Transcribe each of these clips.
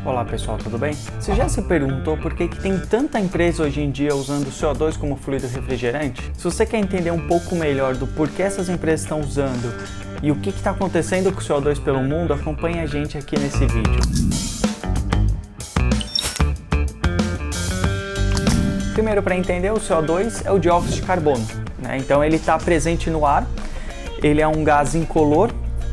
Olá pessoal, tudo bem? Você já se perguntou por que tem tanta empresa hoje em dia usando CO2 como fluido refrigerante? Se você quer entender um pouco melhor do porquê essas empresas estão usando e o que está acontecendo com o CO2 pelo mundo, acompanhe a gente aqui nesse vídeo. Primeiro, para entender, o CO2 é o dióxido de carbono, né? Então ele está presente no ar, ele é um gás incolor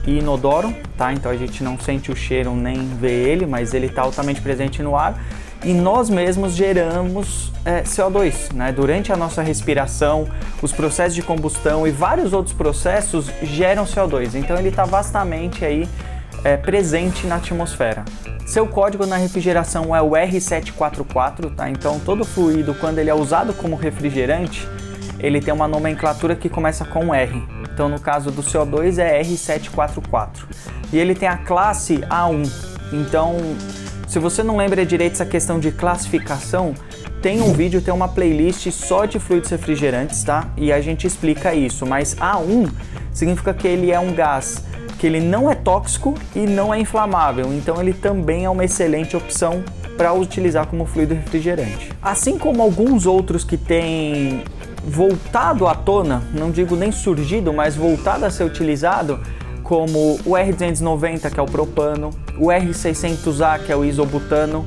e inodoro, tá? Então a gente não sente o cheiro nem vê ele, mas ele está altamente presente no ar e nós mesmos geramos CO2, né? Durante a nossa respiração, os processos de combustão e vários outros processos geram CO2, então ele está vastamente aí presente na atmosfera. Seu código na refrigeração é o R744, tá? Então todo fluido, quando ele é usado como refrigerante, ele tem uma nomenclatura que começa com R. Então no caso do CO2 é R744. E ele tem a classe A1. Então, se você não lembra direito essa questão de classificação, tem um vídeo, tem uma playlist só de fluidos refrigerantes, tá? E a gente explica isso. Mas A1 significa que ele é um gás que ele não é tóxico e não é inflamável, então ele também é uma excelente opção para utilizar como fluido refrigerante. Assim como alguns outros que têm voltado à tona, não digo nem surgido, mas voltado a ser utilizado, como o R290, que é o propano, o R600A, que é o isobutano.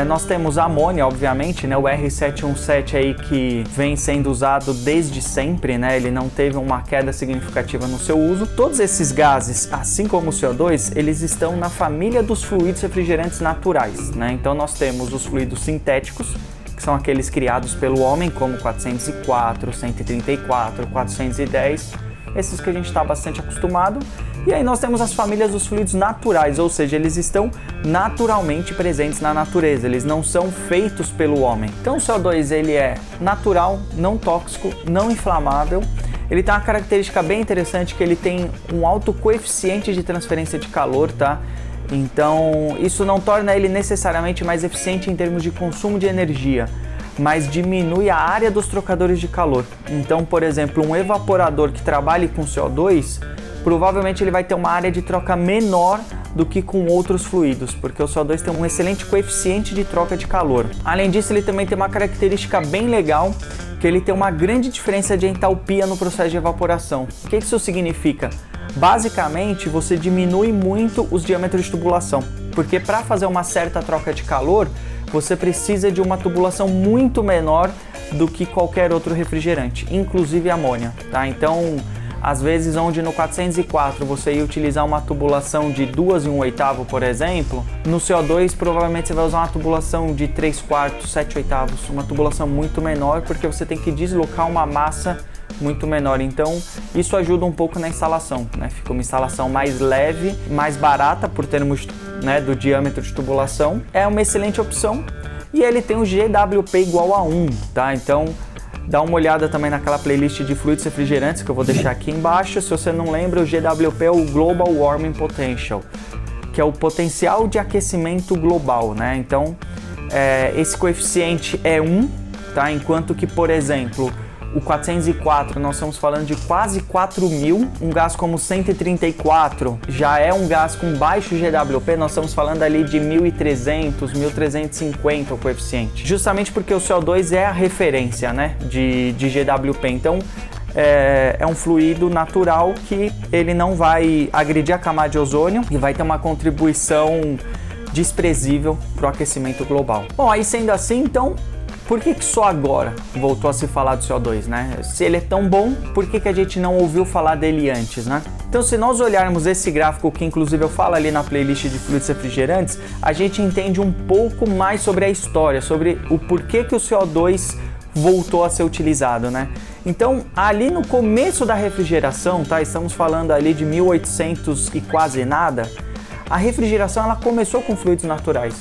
Nós temos a amônia, obviamente, né? O R717 aí que vem sendo usado desde sempre, né? Ele não teve uma queda significativa no seu uso. Todos esses gases, assim como o CO2, eles estão na família dos fluidos refrigerantes naturais, né? Então nós temos os fluidos sintéticos, que são aqueles criados pelo homem, como 404, 134, 410, esses que a gente está bastante acostumado. E aí nós temos as famílias dos fluidos naturais, ou seja, eles estão naturalmente presentes na natureza, eles não são feitos pelo homem. Então o CO2 ele é natural, não tóxico, não inflamável. Ele tem uma característica bem interessante que ele tem um alto coeficiente de transferência de calor, tá? Então isso não torna ele necessariamente mais eficiente em termos de consumo de energia, mas diminui a área dos trocadores de calor. Então, por exemplo, um evaporador que trabalhe com CO2, provavelmente ele vai ter uma área de troca menor do que com outros fluidos, porque o CO2 tem um excelente coeficiente de troca de calor. Além disso, ele também tem uma característica bem legal, que ele tem uma grande diferença de entalpia no processo de evaporação. O que isso significa? Basicamente, você diminui muito os diâmetros de tubulação, porque para fazer uma certa troca de calor, você precisa de uma tubulação muito menor do que qualquer outro refrigerante, inclusive amônia, tá? Então, às vezes, onde no 404 você ia utilizar uma tubulação de 2 1/8, por exemplo, no CO2 provavelmente você vai usar uma tubulação de 3/4, 7/8, uma tubulação muito menor, porque você tem que deslocar uma massa muito menor. Então, isso ajuda um pouco na instalação, né? Fica uma instalação mais leve, mais barata por termos, né, do diâmetro de tubulação. É uma excelente opção e ele tem o GWP igual a 1, tá? Então, dá uma olhada também naquela playlist de fluidos refrigerantes que eu vou deixar aqui embaixo. Se você não lembra, o GWP é o Global Warming Potential, que é o potencial de aquecimento global, né? Então, esse coeficiente é 1, tá? Enquanto que, por exemplo, o 404, nós estamos falando de quase 4.000, um gás como 134 já é um gás com baixo GWP, nós estamos falando ali de 1.300, 1.350 o coeficiente, justamente porque o CO2 é a referência, né, de GWP, então é um fluido natural que ele não vai agredir a camada de ozônio e vai ter uma contribuição desprezível para o aquecimento global. Bom, aí sendo assim, então, por que só agora voltou a se falar do CO2, né? Se ele é tão bom, por que a gente não ouviu falar dele antes, né? Então, se nós olharmos esse gráfico, que inclusive eu falo ali na playlist de fluidos refrigerantes, a gente entende um pouco mais sobre a história, sobre o porquê que o CO2 voltou a ser utilizado, né? Então, ali no começo da refrigeração, tá? Estamos falando ali de 1800 e quase nada, a refrigeração ela começou com fluidos naturais.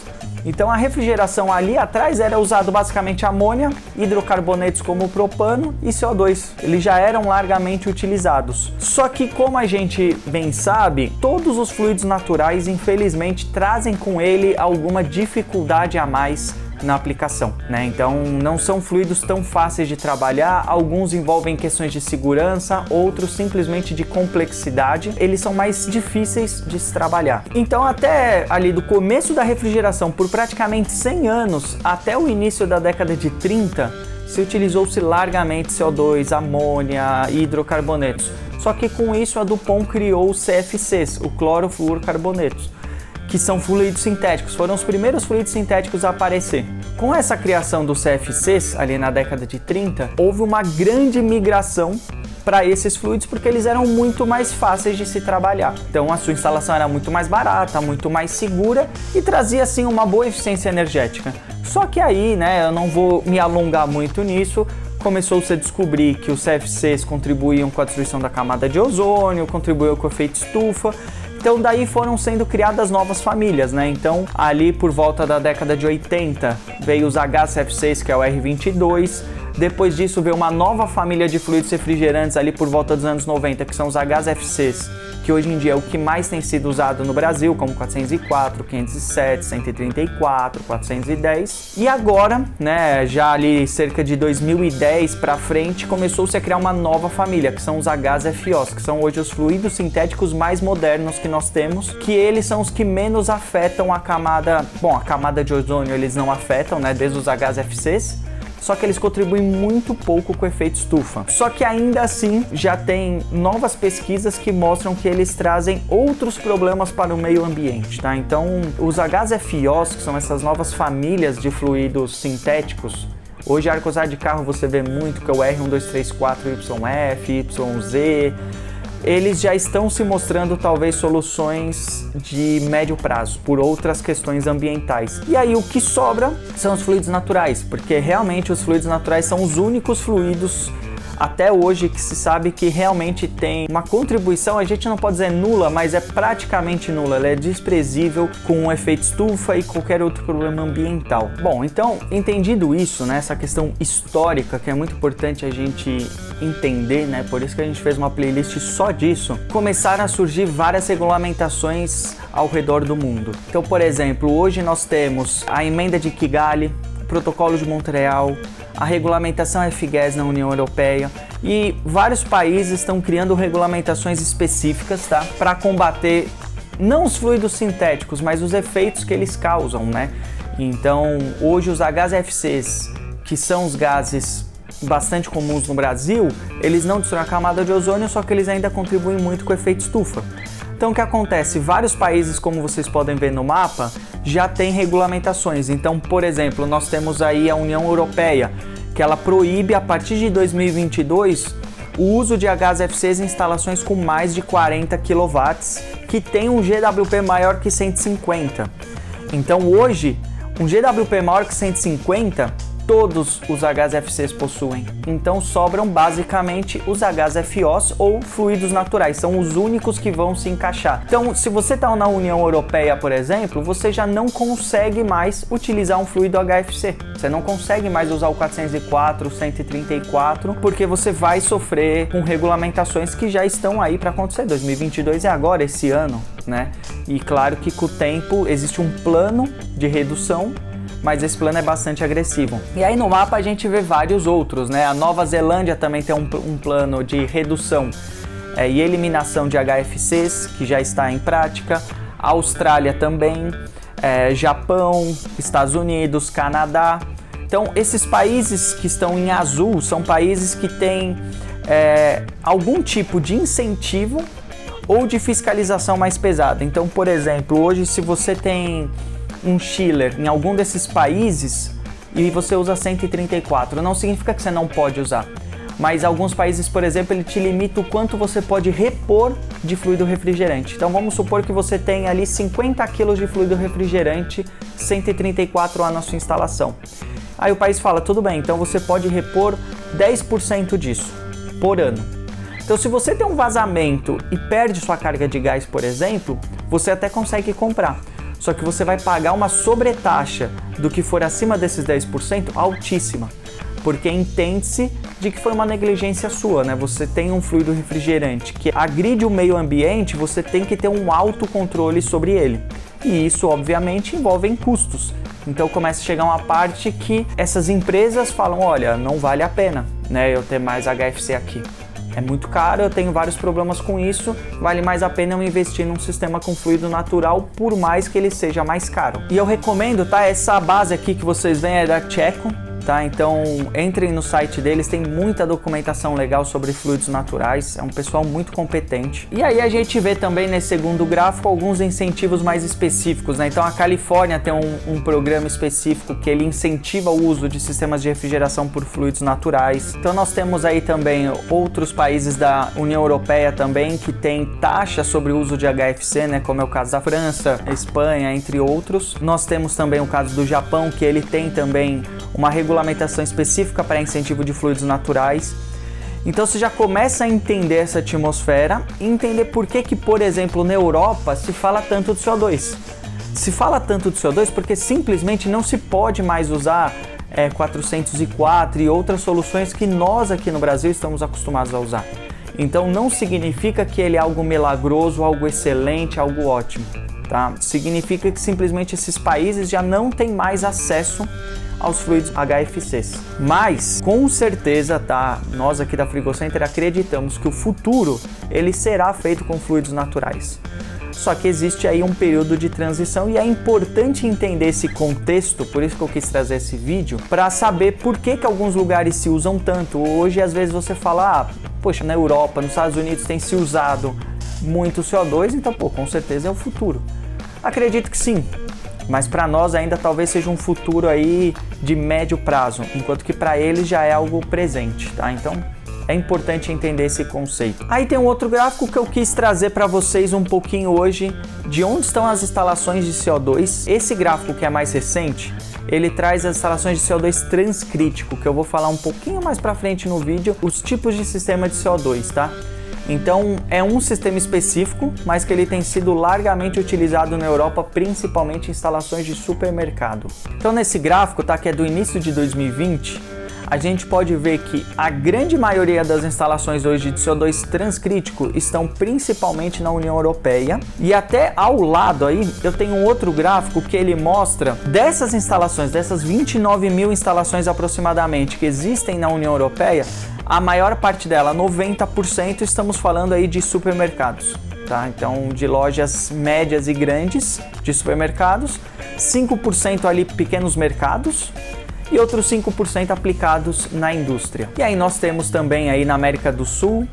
Então a refrigeração ali atrás era usado basicamente amônia, hidrocarbonetos como o propano e CO2. Eles já eram largamente utilizados. Só que, como a gente bem sabe, todos os fluidos naturais infelizmente trazem com ele alguma dificuldade a mais na aplicação, né? Então não são fluidos tão fáceis de trabalhar, alguns envolvem questões de segurança, outros simplesmente de complexidade, eles são mais difíceis de se trabalhar. Então até ali do começo da refrigeração, por praticamente 100 anos, até o início da década de 30, se utilizou-se largamente CO2, amônia e hidrocarbonetos. Só que com isso a DuPont criou os CFCs, o clorofluorcarbonetos, que são fluidos sintéticos, foram os primeiros fluidos sintéticos a aparecer. Com essa criação dos CFCs, ali na década de 30, houve uma grande migração para esses fluidos porque eles eram muito mais fáceis de se trabalhar. Então a sua instalação era muito mais barata, muito mais segura e trazia assim uma boa eficiência energética. Só que aí, né, eu não vou me alongar muito nisso, começou-se a descobrir que os CFCs contribuíam com a destruição da camada de ozônio, contribuíam com o efeito estufa. Então daí foram sendo criadas novas famílias, né? Então ali por volta da década de 80 veio os HCFCs, que é o R22. Depois disso veio uma nova família de fluidos refrigerantes ali por volta dos anos 90, que são os HFCs, que hoje em dia é o que mais tem sido usado no Brasil, como 404, 507, 134, 410. E agora, né, já ali cerca de 2010 para frente, começou-se a criar uma nova família, que são os HFOs, que são hoje os fluidos sintéticos mais modernos que nós temos, que eles são os que menos afetam a camada, bom, a camada de ozônio eles não afetam, né, desde os HFCs, só que eles contribuem muito pouco com o efeito estufa. Só que ainda assim já tem novas pesquisas que mostram que eles trazem outros problemas para o meio ambiente, tá? Então os HFOs, que são essas novas famílias de fluidos sintéticos, hoje a arcosar de carro você vê muito, que é o R1234YF, YZ, eles já estão se mostrando talvez soluções de médio prazo, por outras questões ambientais. E aí o que sobra são os fluidos naturais, porque realmente os fluidos naturais são os únicos fluidos até hoje que se sabe que realmente tem uma contribuição, a gente não pode dizer nula, mas é praticamente nula, ela é desprezível com o efeito estufa e qualquer outro problema ambiental. Bom, então, entendido isso, né, essa questão histórica que é muito importante a gente entender, né, por isso que a gente fez uma playlist só disso, começaram a surgir várias regulamentações ao redor do mundo. Então, por exemplo, hoje nós temos a emenda de Kigali, o Protocolo de Montreal, a regulamentação F-Gas na União Europeia e vários países estão criando regulamentações específicas, tá, para combater não os fluidos sintéticos, mas os efeitos que eles causam, né? Então, hoje os HFCs, que são os gases bastante comuns no Brasil, eles não destroem a camada de ozônio, só que eles ainda contribuem muito com o efeito estufa. Então o que acontece? Vários países, como vocês podem ver no mapa, já têm regulamentações. Então, por exemplo, nós temos aí a União Europeia, que ela proíbe a partir de 2022 o uso de HFCs em instalações com mais de 40 kW, que tem um GWP maior que 150. Então hoje, um GWP maior que 150, todos os HFCs possuem. Então sobram basicamente os HFOs ou fluidos naturais, são os únicos que vão se encaixar. Então, se você está na União Europeia, por exemplo, você já não consegue mais utilizar um fluido HFC. Você não consegue mais usar o 404, o 134, porque você vai sofrer com regulamentações que já estão aí para acontecer. 2022 é agora, esse ano, né? E claro que com o tempo existe um plano de redução, mas esse plano é bastante agressivo. E aí no mapa a gente vê vários outros, né? A Nova Zelândia também tem um plano de redução e eliminação de HFCs, que já está em prática. A Austrália também, Japão, Estados Unidos, Canadá. Então esses países que estão em azul são países que têm algum tipo de incentivo ou de fiscalização mais pesada. Então, por exemplo, hoje se você tem um chiller em algum desses países e você usa 134, não significa que você não pode usar, mas alguns países, por exemplo, ele te limita o quanto você pode repor de fluido refrigerante. Então vamos supor que você tem ali 50 kg de fluido refrigerante 134A na sua instalação. Aí o país fala, tudo bem, então você pode repor 10% disso por ano. Então se você tem um vazamento e perde sua carga de gás, por exemplo, você até consegue comprar. Só que você vai pagar uma sobretaxa do que for acima desses 10% altíssima, porque entende-se de que foi uma negligência sua, né? Você tem um fluido refrigerante que agride o meio ambiente, você tem que ter um autocontrole sobre ele. E isso, obviamente, envolve custos. Então começa a chegar uma parte que essas empresas falam, olha, não vale a pena, né, eu ter mais HFC aqui. É muito caro, eu tenho vários problemas com isso, vale mais a pena eu investir num sistema com fluido natural, por mais que ele seja mais caro. E eu recomendo, tá, essa base aqui que vocês veem é da Checo, tá? Então entrem no site deles, tem muita documentação legal sobre fluidos naturais, é um pessoal muito competente. E aí a gente vê também nesse segundo gráfico alguns incentivos mais específicos, né? Então a Califórnia tem um programa específico que ele incentiva o uso de sistemas de refrigeração por fluidos naturais. Então nós temos aí também outros países da União Europeia também que tem taxa sobre o uso de HFC, né? Como é o caso da França, Espanha, entre outros. Nós temos também o caso do Japão, que ele tem também uma regulamentação específica para incentivo de fluidos naturais. Então você já começa a entender essa atmosfera e entender por que, por exemplo, na Europa se fala tanto do CO2. Se fala tanto do CO2 porque simplesmente não se pode mais usar 404 e outras soluções que nós aqui no Brasil estamos acostumados a usar. Então não significa que ele é algo milagroso, algo excelente, algo ótimo. Tá? Significa que simplesmente esses países já não têm mais acesso aos fluidos HFCs. Mas, com certeza, tá? Nós aqui da Frigocenter acreditamos que o futuro ele será feito com fluidos naturais. Só que existe aí um período de transição e é importante entender esse contexto, por isso que eu quis trazer esse vídeo, para saber por que alguns lugares se usam tanto. Hoje, às vezes, você fala, poxa, na Europa, nos Estados Unidos tem se usado muito CO2, então, com certeza é o futuro. Acredito que sim, mas para nós ainda talvez seja um futuro aí de médio prazo, enquanto que para eles já é algo presente, tá? Então é importante entender esse conceito. Aí tem um outro gráfico que eu quis trazer para vocês um pouquinho hoje de onde estão as instalações de CO2. Esse gráfico que é mais recente, ele traz as instalações de CO2 transcrítico, que eu vou falar um pouquinho mais para frente no vídeo, os tipos de sistema de CO2, tá? Então é um sistema específico, mas que ele tem sido largamente utilizado na Europa, principalmente em instalações de supermercado. Então nesse gráfico, tá, que é do início de 2020, a gente pode ver que a grande maioria das instalações hoje de CO2 transcrítico estão principalmente na União Europeia. E até ao lado aí eu tenho um outro gráfico que ele mostra dessas instalações, dessas 29 mil instalações aproximadamente que existem na União Europeia, a maior parte dela, 90%, estamos falando aí de supermercados, tá? Então, de lojas médias e grandes de supermercados, 5% ali pequenos mercados e outros 5% aplicados na indústria. E aí nós temos também aí na América do Sul,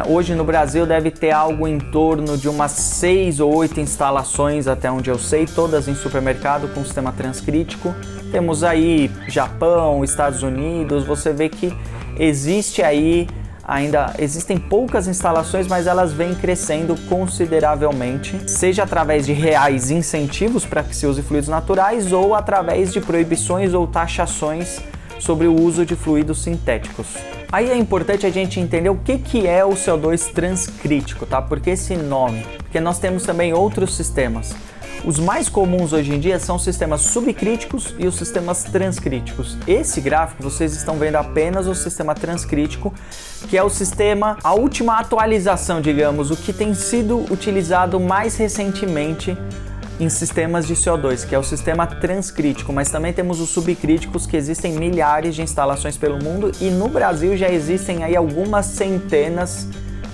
hoje no Brasil deve ter algo em torno de umas 6 ou 8 instalações, até onde eu sei, todas em supermercado com sistema transcrítico. Temos aí Japão, Estados Unidos, você vê que existem poucas instalações, mas elas vêm crescendo consideravelmente, seja através de reais incentivos para que se use fluidos naturais ou através de proibições ou taxações sobre o uso de fluidos sintéticos. Aí é importante a gente entender o que é o CO2 transcrítico, tá? Por que esse nome? Porque nós temos também outros sistemas. Os mais comuns hoje em dia são os sistemas subcríticos e os sistemas transcríticos. Esse gráfico vocês estão vendo apenas o sistema transcrítico, que é o sistema, a última atualização, digamos, o que tem sido utilizado mais recentemente em sistemas de CO2, que é o sistema transcrítico, mas também temos os subcríticos, que existem milhares de instalações pelo mundo e no Brasil já existem aí algumas centenas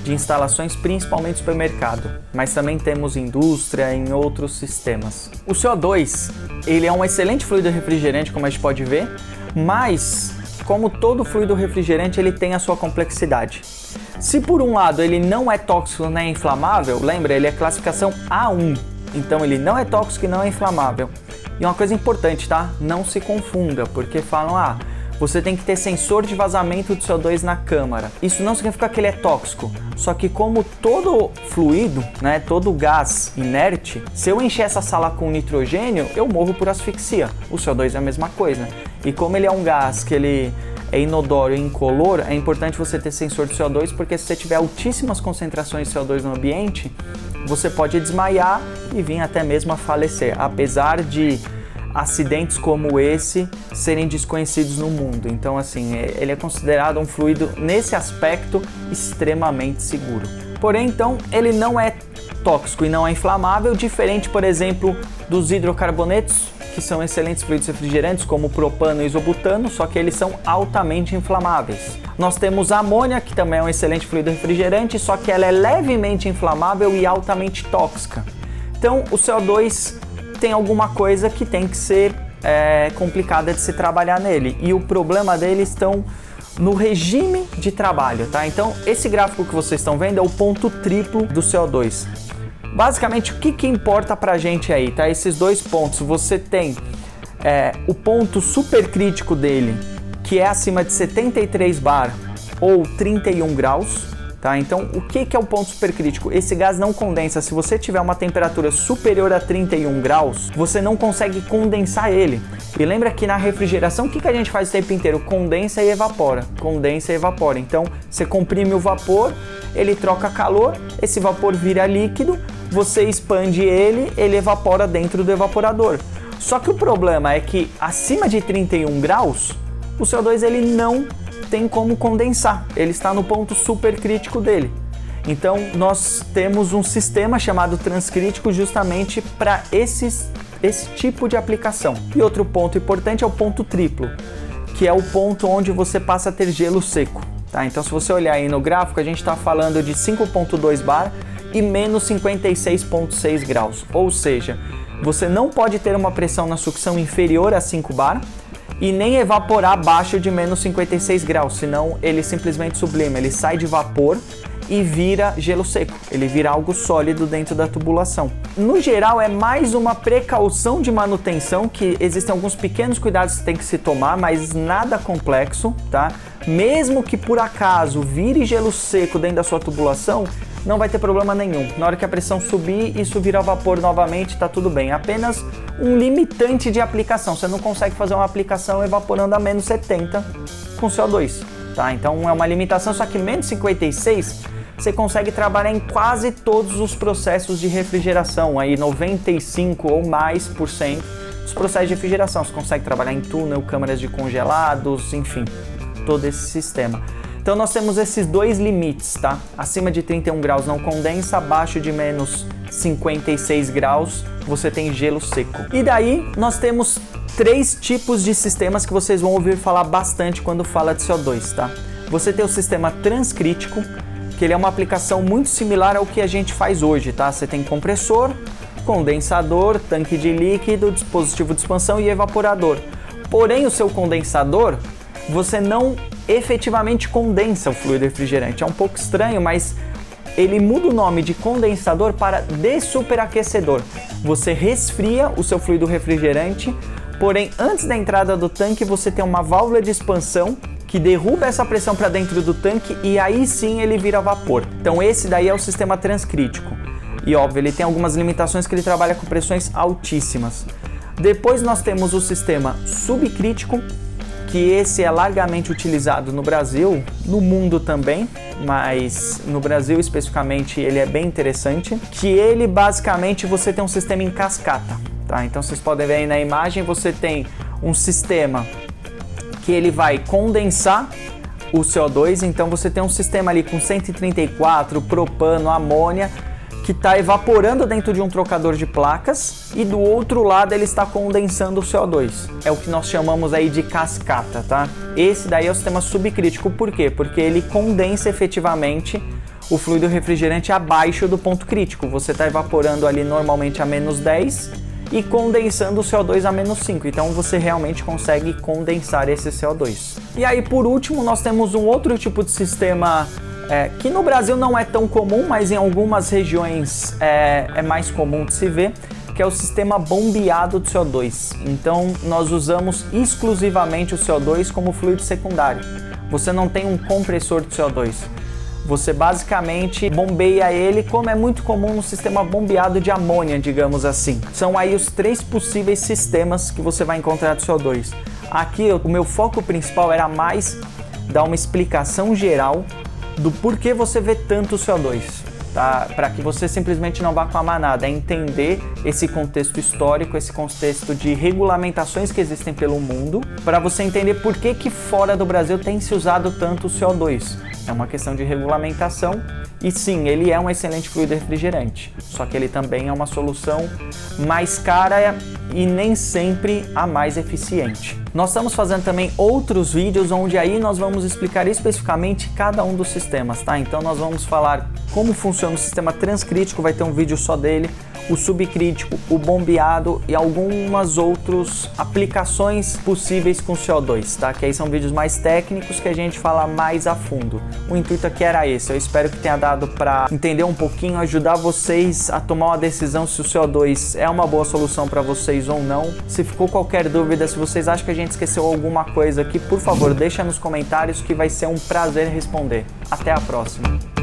de instalações, principalmente supermercado, mas também temos indústria em outros sistemas. O CO2, ele é um excelente fluido refrigerante, como a gente pode ver, mas como todo fluido refrigerante, ele tem a sua complexidade. Se por um lado ele não é tóxico nem inflamável, lembra, ele é classificação A1, então ele não é tóxico e não é inflamável. E uma coisa importante, tá? Não se confunda, porque falam, você tem que ter sensor de vazamento de CO2 na câmara. Isso não significa que ele é tóxico, só que como todo fluido, né, todo gás inerte, se eu encher essa sala com nitrogênio, eu morro por asfixia. O CO2 é a mesma coisa. E como ele é um gás que ele é inodoro e incolor, é importante você ter sensor de CO2, porque se você tiver altíssimas concentrações de CO2 no ambiente, você pode desmaiar e vir até mesmo a falecer, apesar de acidentes como esse serem desconhecidos no mundo. Então, assim, ele é considerado um fluido, nesse aspecto, extremamente seguro. Porém, então, ele não é tóxico e não é inflamável, diferente, por exemplo, dos hidrocarbonetos, que são excelentes fluidos refrigerantes, como propano e isobutano, só que eles são altamente inflamáveis. Nós temos a amônia, que também é um excelente fluido refrigerante, só que ela é levemente inflamável e altamente tóxica. Então, o CO2 tem alguma coisa que tem que ser complicada de se trabalhar nele, e o problema dele estão no regime de trabalho, tá? Então, esse gráfico que vocês estão vendo é o ponto triplo do CO2. Basicamente, o que importa pra gente aí, tá? Esses dois pontos, você tem o ponto supercrítico dele, que é acima de 73 bar ou 31 graus, tá? Então, o que é o ponto supercrítico? Esse gás não condensa. Se você tiver uma temperatura superior a 31 graus, você não consegue condensar ele. E lembra que na refrigeração, o que a gente faz o tempo inteiro? Condensa e evapora, condensa e evapora. Então, você comprime o vapor, ele troca calor, esse vapor vira líquido, você expande ele, ele evapora dentro do evaporador. Só que o problema é que acima de 31 graus, o CO2 ele não tem como condensar, ele está no ponto supercrítico dele. Então nós temos um sistema chamado transcrítico justamente para esse tipo de aplicação. E outro ponto importante é o ponto triplo, que é o ponto onde você passa a ter gelo seco. Tá? Então se você olhar aí no gráfico, a gente está falando de 5,2 bar e menos 56,6 graus. Ou seja, você não pode ter uma pressão na sucção inferior a 5 bar e nem evaporar abaixo de menos 56 graus, senão ele simplesmente sublima, ele sai de vapor e vira gelo seco, ele vira algo sólido dentro da tubulação. No geral, é mais uma precaução de manutenção, que existem alguns pequenos cuidados que tem que se tomar, mas nada complexo, tá? Mesmo que por acaso vire gelo seco dentro da sua tubulação, não vai ter problema nenhum. Na hora que a pressão subir, isso vira vapor novamente, tá tudo bem. Apenas um limitante de aplicação. Você não consegue fazer uma aplicação evaporando a menos 70 com CO2, tá? Então é uma limitação, só que menos 56 você consegue trabalhar em quase todos os processos de refrigeração, aí 95 ou mais por cento dos processos de refrigeração. Você consegue trabalhar em túnel, câmaras de congelados, enfim, todo esse sistema. Então nós temos esses dois limites, tá? Acima de 31 graus não condensa, abaixo de menos 56 graus você tem gelo seco. E daí nós temos três tipos de sistemas que vocês vão ouvir falar bastante quando fala de CO2, tá? Você tem o sistema transcrítico, que ele é uma aplicação muito similar ao que a gente faz hoje, tá? Você tem compressor, condensador, tanque de líquido, dispositivo de expansão e evaporador. Porém, o seu condensador, você não efetivamente condensa o fluido refrigerante. É um pouco estranho, mas ele muda o nome de condensador para dessuperaquecedor. Você resfria o seu fluido refrigerante, porém, antes da entrada do tanque, você tem uma válvula de expansão que derruba essa pressão para dentro do tanque e aí sim ele vira vapor. Então esse daí é o sistema transcrítico. E óbvio, ele tem algumas limitações, que ele trabalha com pressões altíssimas. Depois nós temos o sistema subcrítico, que esse é largamente utilizado no Brasil, no mundo também, mas no Brasil especificamente ele é bem interessante, que ele basicamente você tem um sistema em cascata, tá? Então vocês podem ver aí na imagem, você tem um sistema que ele vai condensar o CO2, então você tem um sistema ali com 134, propano, amônia, que está evaporando dentro de um trocador de placas, e do outro lado ele está condensando o CO2. É o que nós chamamos aí de cascata, tá? Esse daí é o sistema subcrítico. Por quê? Porque ele condensa efetivamente o fluido refrigerante abaixo do ponto crítico. Você está evaporando ali normalmente a menos 10 e condensando o CO2 a menos 5. Então você realmente consegue condensar esse CO2. E aí, por último, nós temos um outro tipo de sistema que no Brasil não é tão comum, mas em algumas regiões é mais comum de se ver, que é o sistema bombeado de CO2. Então nós usamos exclusivamente o CO2 como fluido secundário. Você não tem um compressor de CO2. Você basicamente bombeia ele, como é muito comum no sistema bombeado de amônia, digamos assim. São aí os três possíveis sistemas que você vai encontrar de CO2. Aqui o meu foco principal era mais dar uma explicação geral do porquê você vê tanto CO2. tá? Para que você simplesmente não vá com a manada, é entender esse contexto histórico, esse contexto de regulamentações que existem pelo mundo, para você entender por que que fora do Brasil tem se usado tanto o CO2. É uma questão de regulamentação e sim, ele é um excelente fluido refrigerante, só que ele também é uma solução mais cara e nem sempre a mais eficiente. Nós estamos fazendo também outros vídeos onde aí nós vamos explicar especificamente cada um dos sistemas, tá? Então nós vamos falar como funciona o sistema transcrítico, vai ter um vídeo só dele, o subcrítico, o bombeado e algumas outras aplicações possíveis com CO2, tá? Que aí são vídeos mais técnicos que a gente fala mais a fundo. O intuito aqui era esse, eu espero que tenha dado para entender um pouquinho, ajudar vocês a tomar uma decisão se o CO2 é uma boa solução para vocês ou não. Se ficou qualquer dúvida, se vocês acham que a gente esqueceu alguma coisa aqui, por favor, deixa nos comentários que vai ser um prazer responder. Até a próxima!